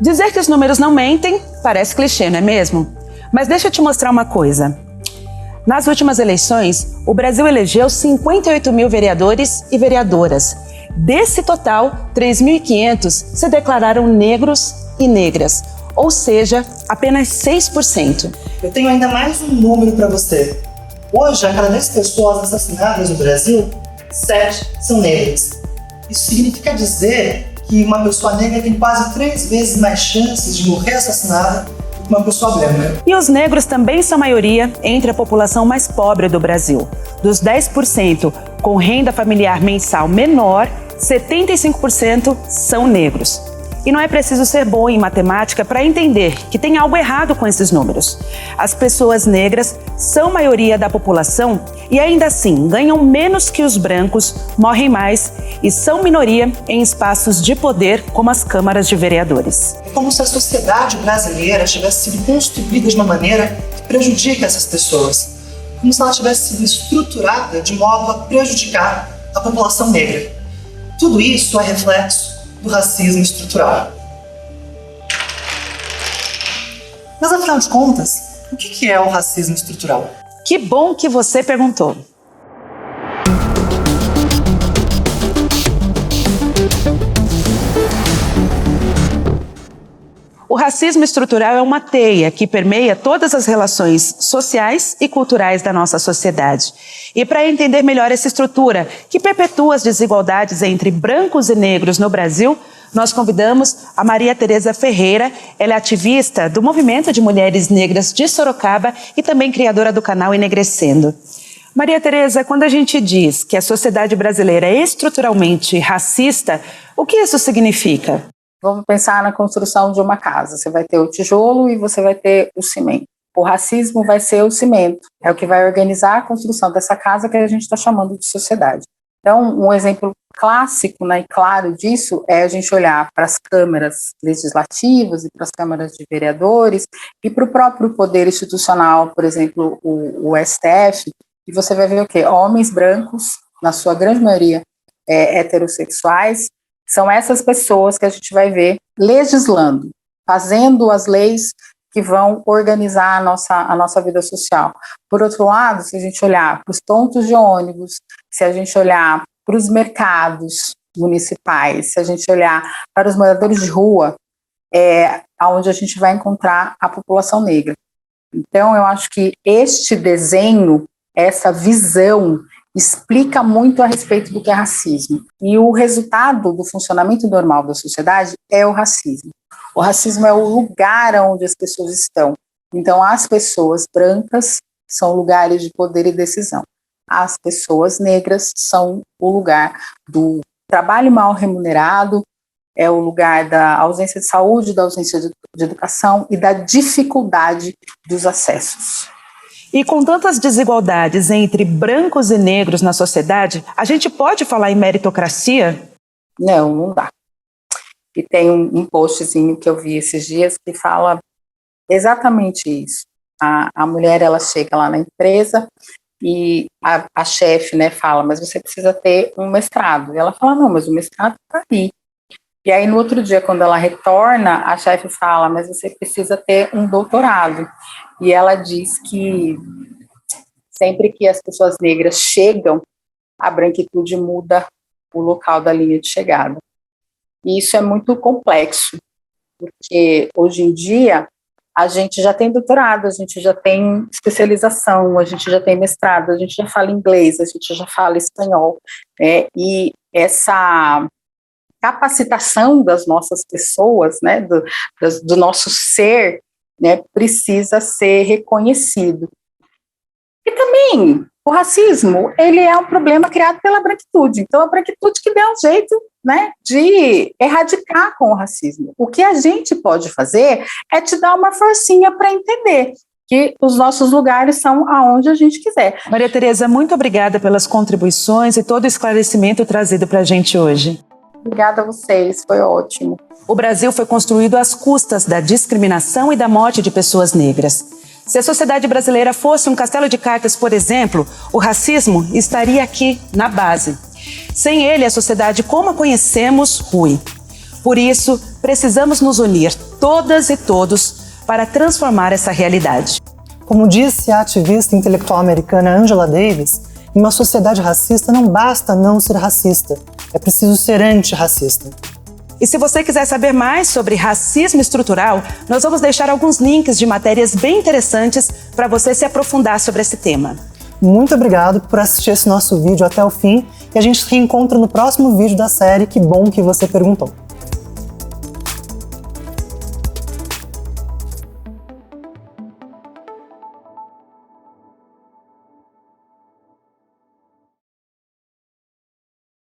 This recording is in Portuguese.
Dizer que os números não mentem parece clichê, não é mesmo? Mas deixa eu te mostrar uma coisa. Nas últimas eleições, o Brasil elegeu 58 mil vereadores e vereadoras. Desse total, 3.500 se declararam negros e negras, ou seja, apenas 6%. Eu tenho ainda mais um número para você. Hoje, a cada 10 pessoas assassinadas no Brasil, 7 são negras. Isso significa dizer que uma pessoa negra tem quase 3 vezes mais chances de morrer assassinada do que uma pessoa branca. E os negros também são maioria entre a população mais pobre do Brasil. Dos 10% com renda familiar mensal menor, 75% são negros. E não é preciso ser bom em matemática para entender que tem algo errado com esses números. As pessoas negras são maioria da população e ainda assim ganham menos que os brancos, morrem mais e são minoria em espaços de poder como as câmaras de vereadores. É como se a sociedade brasileira tivesse sido construída de uma maneira que prejudica essas pessoas. Como se ela tivesse sido estruturada de modo a prejudicar a população negra. Tudo isso é reflexo do racismo estrutural. Mas, afinal de contas, o que é o racismo estrutural? Que bom que você perguntou. O racismo estrutural é uma teia que permeia todas as relações sociais e culturais da nossa sociedade. E para entender melhor essa estrutura que perpetua as desigualdades entre brancos e negros no Brasil, nós convidamos a Maria Tereza Ferreira. Ela é ativista do Movimento de Mulheres Negras de Sorocaba e também criadora do canal Enegrecendo. Maria Tereza, quando a gente diz que a sociedade brasileira é estruturalmente racista, o que isso significa? Vamos pensar na construção de uma casa. Você vai ter o tijolo e você vai ter o cimento. O racismo vai ser o cimento. É o que vai organizar a construção dessa casa que a gente está chamando de sociedade. Então, um exemplo clássico, né, e claro disso é a gente olhar para as câmaras legislativas e para as câmaras de vereadores e para o próprio poder institucional, por exemplo, o STF, e você vai ver o quê? Homens brancos, na sua grande maioria heterossexuais. São essas pessoas que a gente vai ver legislando, fazendo as leis que vão organizar a nossa vida social. Por outro lado, se a gente olhar para os pontos de ônibus, se a gente olhar para os mercados municipais, se a gente olhar para os moradores de rua, é onde a gente vai encontrar a população negra. Então, eu acho que este desenho, essa visão, explica muito a respeito do que é racismo. E o resultado do funcionamento normal da sociedade é o racismo. O racismo é o lugar onde as pessoas estão. Então, as pessoas brancas são lugares de poder e decisão. As pessoas negras são o lugar do trabalho mal remunerado, é o lugar da ausência de saúde, da ausência de educação e da dificuldade dos acessos. E com tantas desigualdades entre brancos e negros na sociedade, a gente pode falar em meritocracia? Não, não dá. E tem um postzinho que eu vi esses dias que fala exatamente isso. A mulher, ela chega lá na empresa e a chefe, né, fala, mas você precisa ter um mestrado. E ela fala, não, mas o mestrado está aí. E aí, no outro dia, quando ela retorna, a chefe fala, mas você precisa ter um doutorado. E ela diz que sempre que as pessoas negras chegam, a branquitude muda o local da linha de chegada. E isso é muito complexo, porque hoje em dia a gente já tem doutorado, a gente já tem especialização, a gente já tem mestrado, a gente já fala inglês, a gente já fala espanhol, e essa capacitação das nossas pessoas, né, do nosso ser, né, precisa ser reconhecido. E também, o racismo, ele é um problema criado pela branquitude, então a branquitude que deu um jeito, né, de erradicar com o racismo. O que a gente pode fazer é te dar uma forcinha para entender que os nossos lugares são aonde a gente quiser. Maria Tereza, muito obrigada pelas contribuições e todo o esclarecimento trazido para a gente hoje. Obrigada a vocês, foi ótimo. O Brasil foi construído às custas da discriminação e da morte de pessoas negras. Se a sociedade brasileira fosse um castelo de cartas, por exemplo, o racismo estaria aqui, na base. Sem ele, a sociedade como a conhecemos rui. Por isso, precisamos nos unir, todas e todos, para transformar essa realidade. Como disse a ativista intelectual americana Angela Davis, em uma sociedade racista não basta não ser racista, é preciso ser antirracista. E se você quiser saber mais sobre racismo estrutural, nós vamos deixar alguns links de matérias bem interessantes para você se aprofundar sobre esse tema. Muito obrigado por assistir esse nosso vídeo até o fim e a gente se reencontra no próximo vídeo da série Que Bom Que Você Perguntou.